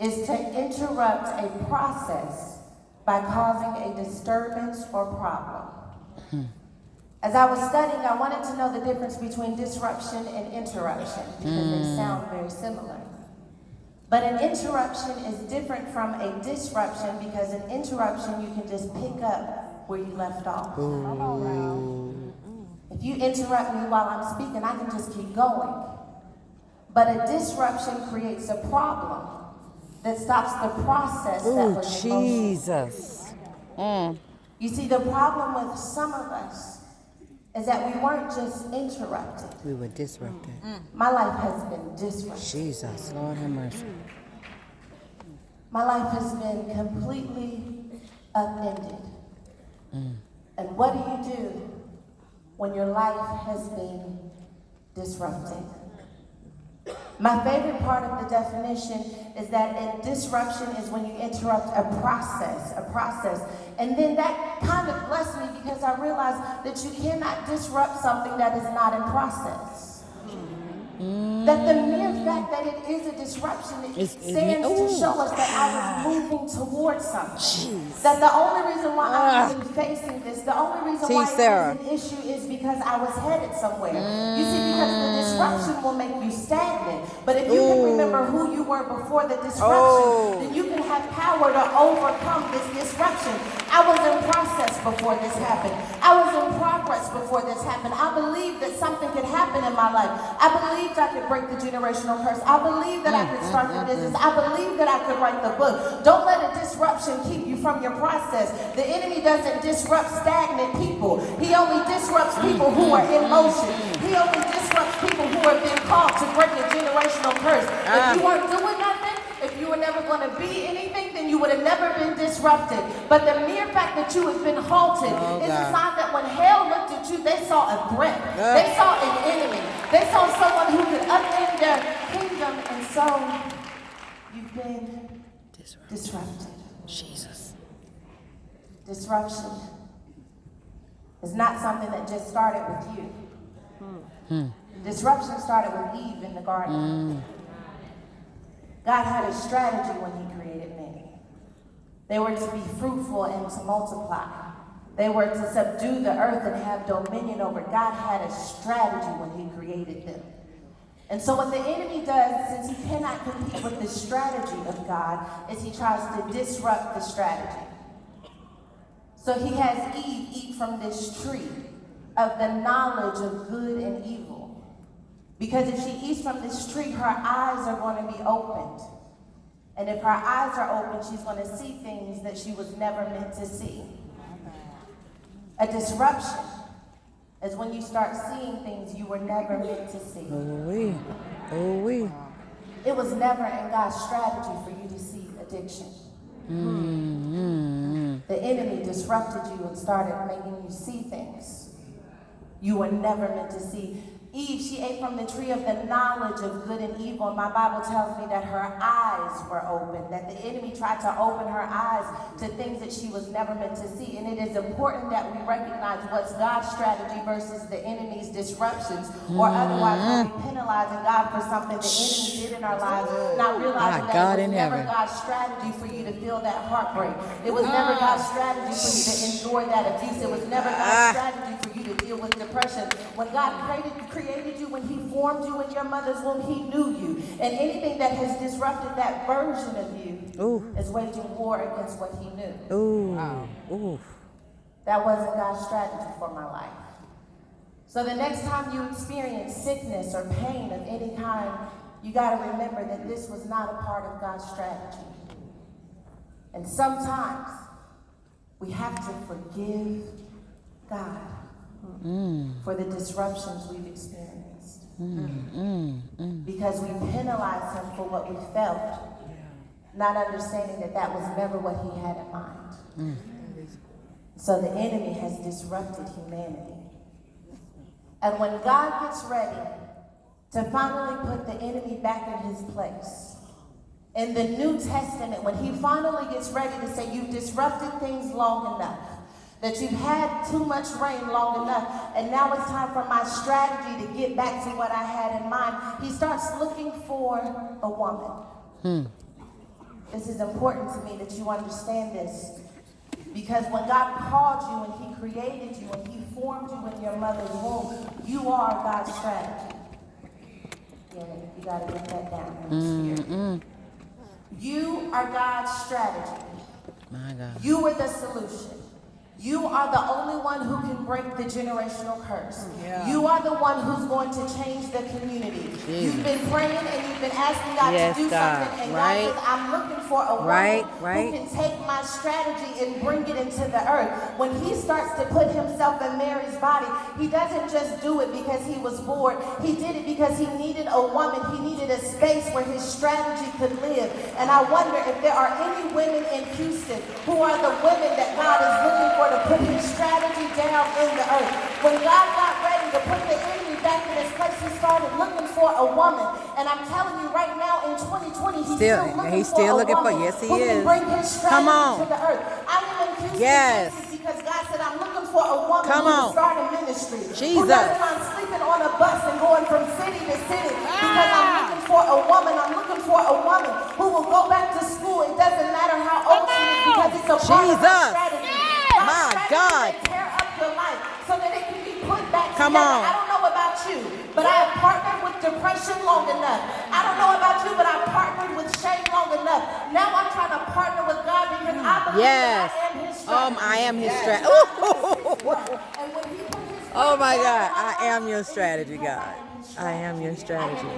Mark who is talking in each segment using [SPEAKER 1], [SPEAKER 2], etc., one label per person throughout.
[SPEAKER 1] is to interrupt a process by causing a disturbance or problem. As I was studying, I wanted to know the difference between disruption and interruption because they sound very similar. But an interruption is different from a disruption because an interruption you can just pick up where you left off. If you interrupt me while I'm speaking, I can just keep going. But a disruption creates a problem that stops the process that was in motion.
[SPEAKER 2] Jesus.
[SPEAKER 1] You see, the problem with some of us is that we weren't just interrupted.
[SPEAKER 2] We were disrupted.
[SPEAKER 1] My life has been disrupted.
[SPEAKER 2] Jesus, Lord have mercy.
[SPEAKER 1] My life has been completely upended. And what do you do when your life has been disrupted? My favorite part of the definition is that a disruption is when you interrupt a process. And then that kind of blessed me because I realized that you cannot disrupt something that is not in process. That the mere fact that it is a disruption, it stands to show us that I was moving towards something. That the only reason why I'm even facing this, the only reason why it is an issue is because I was headed somewhere. You see, because the disruption will make you stagnant. But if you can remember who you were before the disruption, then you can have power to overcome this disruption. I was in process before this happened. I was in progress before this happened. I believed that something could happen in my life. I believed I could break the generational curse. I believed that I could start the business. I believed that I could write the book. Don't let a disruption keep you from your process. The enemy doesn't disrupt stagnant people. He only disrupts people who are in motion. He only disrupts people who have been called to break a generational curse. If you weren't doing nothing, if you were never going to be anything, then you would have never been disrupted. But the mere fact that you have been halted is a sign that when hell looked at you, they saw a threat. They saw an enemy. They saw someone who could upend their kingdom. And so you've been disrupted.
[SPEAKER 2] Jesus.
[SPEAKER 1] Disruption is not something that just started with you. Disruption started with Eve in the garden. God had a strategy when he created man. They were to be fruitful and to multiply. They were to subdue the earth and have dominion over. God had a strategy when he created them. And so what the enemy does, since he cannot compete with the strategy of God, is he tries to disrupt the strategy. So he has Eve eat from this tree of the knowledge of good and evil. Because if she eats from this tree, her eyes are going to be opened. And if her eyes are open, she's going to see things that she was never meant to see. A disruption is when you start seeing things you were never meant to see. It was never in God's strategy for you to see addiction. The enemy disrupted you and started making you see things you were never meant to see. Eve, she ate from the tree of the knowledge of good and evil. And my Bible tells me that her eyes were open, that the enemy tried to open her eyes to things that she was never meant to see. And it is important that we recognize what's God's strategy versus the enemy's disruptions, or otherwise we'll be penalizing God for something the enemy did in our lives, not realizing that it was never God's strategy for you to feel that heartbreak. It was never God's strategy for you to endure that abuse. It was never God's strategy for you to deal with depression. When God created you, when he formed you in your mother's womb, he knew you. And anything that has disrupted that version of you is waging war against what he knew. That wasn't God's strategy for my life. So the next time you experience sickness or pain of any kind, you got to remember that this was not a part of God's strategy. And sometimes we have to forgive God for the disruptions we've experienced. Because we penalized him for what we felt, not understanding that that was never what he had in mind. So the enemy has disrupted humanity. And when God gets ready to finally put the enemy back in his place, in the New Testament, when he finally gets ready to say, you've disrupted things long enough, that you've had too much rain long enough, and now it's time for my strategy to get back to what I had in mind, he starts looking for a woman. This is important to me that you understand this. Because when God called you and He created you and He formed you in your mother's womb, you are God's strategy. Yeah, you got to get that down in the spirit. You are God's strategy.
[SPEAKER 2] My God.
[SPEAKER 1] You are the solution. You are the only one who can break the generational curse. Yeah. You are the one who's going to change the community. Jesus. You've been praying and you've been asking God to do something. And God says, I'm looking for a woman who can take my strategy and bring it into the earth. When He starts to put Himself in Mary's body, He doesn't just do it because He was bored. He did it because He needed a woman. He needed a space where His strategy could live. And I wonder if there are any women in Houston who are the women that God is looking for to put His strategy down in the earth. When God got ready to put the enemy back in his place, He started looking for a woman. And I'm telling you right now, in 2020, He's still looking for a woman who can bring His strategy to the earth. I am in Houston, Texas, because God said, I'm looking for a woman who can start a ministry. Who doesn't mind sleeping on a bus and going from city to city. Because I'm looking for a woman. I'm looking for a woman who will go back to school. It doesn't matter how old she is, because it's a part of her strategy. My God. Tear up your life so that it can be put back together. I don't know about you, but I have partnered with depression long enough. I don't know about you, but I've partnered with shame long enough. Now I'm trying to partner with God because I believe that I am His strategy.
[SPEAKER 2] Oh my God, I am your strategy, God. I am your strategy.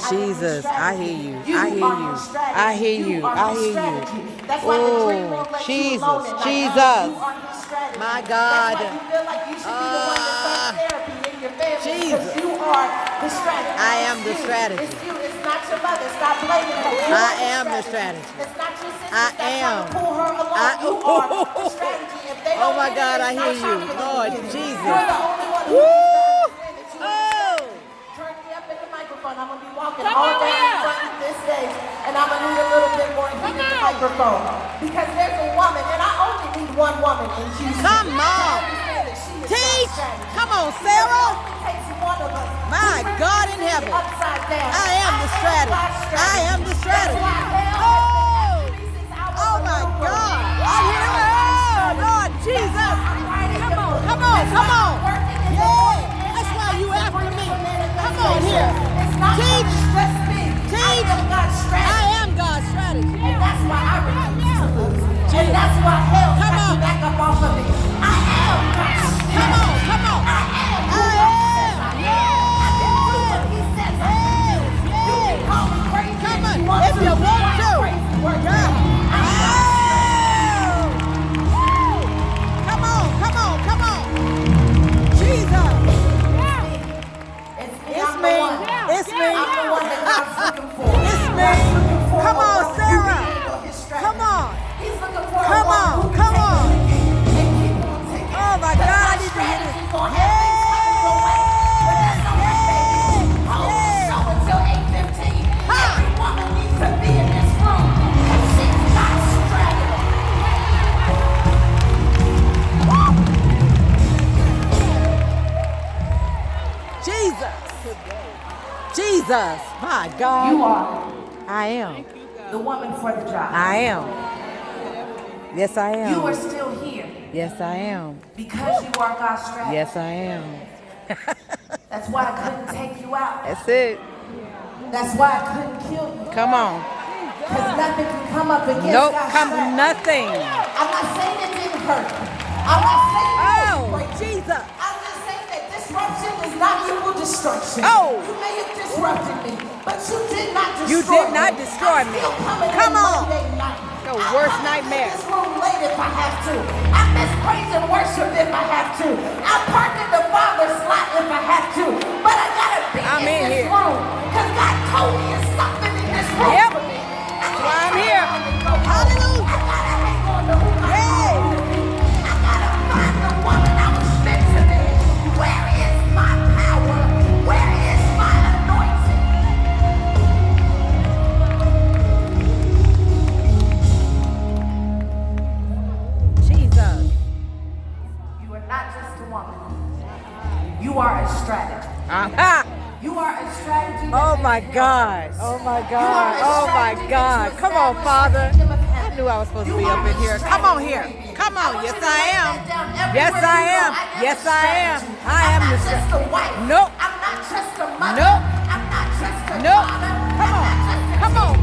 [SPEAKER 2] Jesus, I hear you. I hear you. I hear you. I hear you. Oh, Jesus, Jesus. My God. Jesus. I am the strategy.
[SPEAKER 1] It's not your mother. Stop blaming her.
[SPEAKER 2] I am the strategy.
[SPEAKER 1] It's not your sister.
[SPEAKER 2] I am.
[SPEAKER 1] Pull her along. You are the strategy.
[SPEAKER 2] Oh my God, I hear you. Lord Jesus.
[SPEAKER 1] You're the only one who I'm going to be walking all day in front of this stage, and I'm going to need a little bit more heat in the microphone. Because there's a woman, and I only need one woman in Houston.
[SPEAKER 2] Come on. Teach. Come on, Sarah.
[SPEAKER 1] It takes one of us.
[SPEAKER 2] My God in heaven. I am the strategy. I am the strategy. Oh my God. I hear it. Oh, Lord Jesus. Come on. Come on. Yeah. That's why you after me. Come on here. Teach. Teach. I am God's strategy.
[SPEAKER 1] And that's why I refuse to lose. And that's why hell has to back up off of me. I am God's strategy.
[SPEAKER 2] Come on. Come on.
[SPEAKER 1] I am. I can do what He says I can do. You can call me crazy.
[SPEAKER 2] Come on. If you want to. Come on. Come on. Come on. Jesus. It's me. It's me.
[SPEAKER 1] I'm the one that God's looking for.
[SPEAKER 2] It's me. Come on, Sarah. Come on.
[SPEAKER 1] He's looking for
[SPEAKER 2] Come on. Come on. Oh my God, I need to hear this.
[SPEAKER 1] Until 8:15, every woman needs to be in this room. She's God's strategy.
[SPEAKER 2] Jesus. Jesus. My God.
[SPEAKER 1] You are
[SPEAKER 2] I am.
[SPEAKER 1] the woman for the job.
[SPEAKER 2] I am. Yes, I am.
[SPEAKER 1] You are still here.
[SPEAKER 2] Yes, I am.
[SPEAKER 1] Because you are God's strategy.
[SPEAKER 2] Yes, I am.
[SPEAKER 1] That's why I couldn't take you out.
[SPEAKER 2] That's it.
[SPEAKER 1] That's why I couldn't kill you.
[SPEAKER 2] Come on.
[SPEAKER 1] Because nothing can come up against
[SPEAKER 2] Nope,
[SPEAKER 1] God's
[SPEAKER 2] come
[SPEAKER 1] strategy.
[SPEAKER 2] nothing.
[SPEAKER 1] I'm not saying it didn't hurt. I'm not saying it didn't break.
[SPEAKER 2] Jesus.
[SPEAKER 1] I'm just saying that disruption is not equal destruction.
[SPEAKER 2] Oh.
[SPEAKER 1] You may have disrupted me, but you did not destroy me.
[SPEAKER 2] You did not destroy me. Come on. Your worst nightmare.
[SPEAKER 1] I miss this room late if I have to. I miss praise and worship if I have to. I park in the Father's slot if I have to. But I gotta be in this room. Because God told me it's something in this room for me.
[SPEAKER 2] That's why I'm here. Hallelujah.
[SPEAKER 1] I gotta hang on to who God called me to be. I gotta find the woman I was meant to be. Where is my power? Where is my anointing?
[SPEAKER 2] Jesus.
[SPEAKER 1] You are not just a woman. You are a strategy.
[SPEAKER 2] Uh-huh.
[SPEAKER 1] You are a strategy.
[SPEAKER 2] Oh my my God. Oh my God. Oh my God. Come on, Father. I knew I was supposed to be up in here. Come on here. Come on. Yes, I am. Yes, I am. Yes, I am. I am the strategy. Nope.
[SPEAKER 1] I'm not just a mother.
[SPEAKER 2] Nope.
[SPEAKER 1] I'm not just a
[SPEAKER 2] Nope.
[SPEAKER 1] father.
[SPEAKER 2] Come on. Come on.